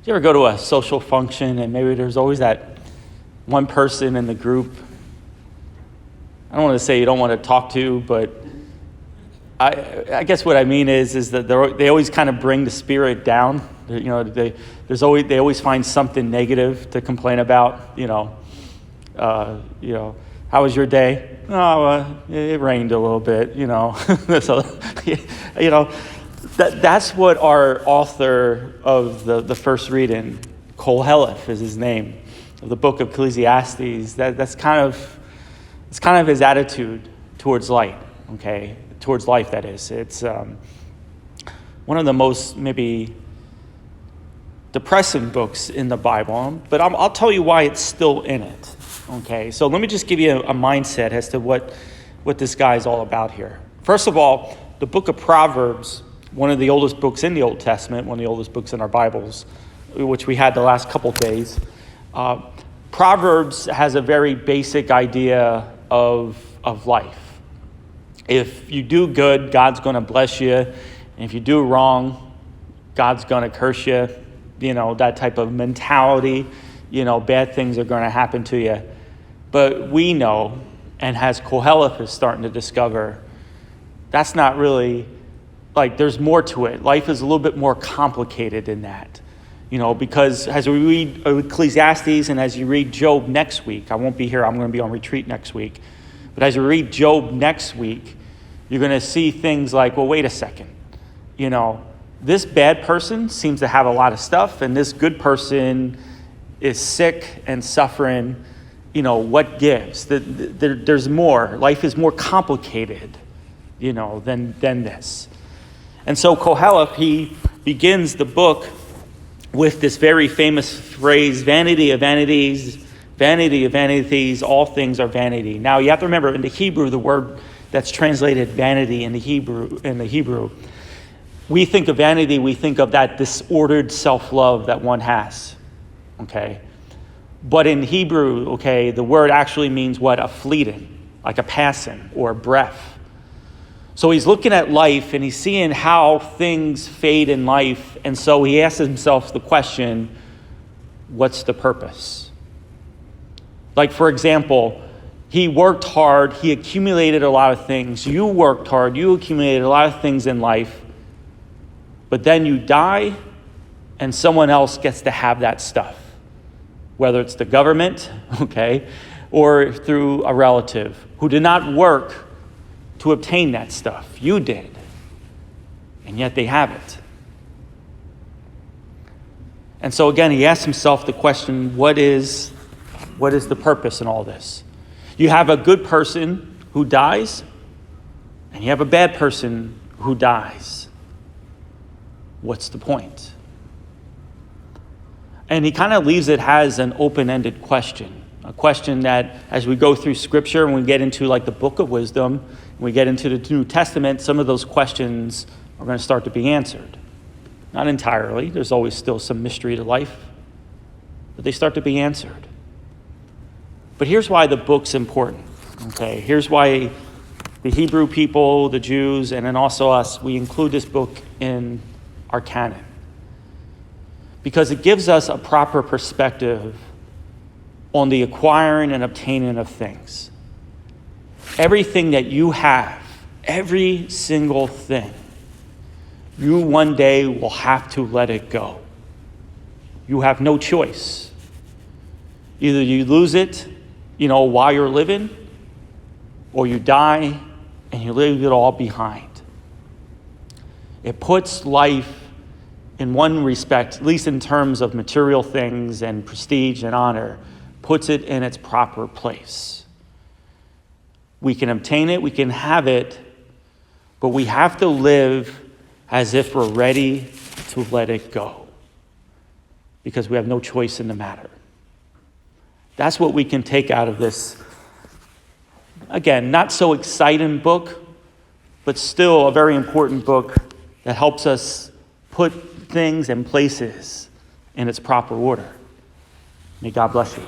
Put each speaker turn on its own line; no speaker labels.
you ever go to a social function and maybe there's always that one person in the group, I don't want to say you don't want to talk to, but I guess what I mean is that they always kind of bring the spirit down. They always find something negative to complain about. How was your day? Oh, it rained a little bit. So, that's what our author of the first reading, Koheleth is his name, of the book of Ecclesiastes. That's kind of his attitude towards light. Okay. Towards life, that is. It's one of the most maybe depressing books in the Bible, but I'll tell you why it's still in it. Okay, so let me just give you a mindset as to what this guy is all about here. First of all, the book of Proverbs, one of the oldest books in the Old Testament, one of the oldest books in our Bibles, which we had the last couple days. Proverbs has a very basic idea of life. If you do good, God's going to bless you. And if you do wrong, God's going to curse you. That type of mentality. Bad things are going to happen to you. But we know, and as Koheleth is starting to discover, that's not really, there's more to it. Life is a little bit more complicated than that. Because as we read Ecclesiastes and as you read Job next week, I won't be here, I'm going to be on retreat next week. But as you read Job next week, you're going to see things like, well, wait a second. This bad person seems to have a lot of stuff, and this good person is sick and suffering. What gives? There's more. Life is more complicated, than this. And so Koheleth, he begins the book with this very famous phrase, vanity of vanities, vanity of vanities, all things are vanity. Now, you have to remember, in the Hebrew, the word that's translated vanity in the Hebrew, we think of vanity, we think of that disordered self-love that one has, okay? But in Hebrew, okay, the word actually means what? A fleeting, like a passing or a breath. So he's looking at life and he's seeing how things fade in life. And so he asks himself the question, what's the purpose? Like, for example, he worked hard, he accumulated a lot of things. You worked hard, you accumulated a lot of things in life. But then you die and someone else gets to have that stuff. Whether it's the government, okay, or through a relative who did not work to obtain that stuff. You did. And yet they have it. And so again, he asks himself the question, what is the purpose in all this? You have a good person who dies, and you have a bad person who dies. What's the point? And he kind of leaves it as an open-ended question. A question that, as we go through Scripture and we get into the Book of Wisdom, and we get into the New Testament, some of those questions are going to start to be answered. Not entirely. There's always still some mystery to life. But they start to be answered. But here's why the book's important. Okay, here's why the Hebrew people, the Jews, and then also us, we include this book in our canon. Because it gives us a proper perspective on the acquiring and obtaining of things. Everything that you have, every single thing, you one day will have to let it go. You have no choice. Either you lose it, while you're living, or you die and you leave it all behind. It puts life, in one respect, at least in terms of material things and prestige and honor, puts it in its proper place. We can obtain it, we can have it, but we have to live as if we're ready to let it go, because we have no choice in the matter. That's what we can take out of this, again, not so exciting book, but still a very important book that helps us put things and places in its proper order. May God bless you.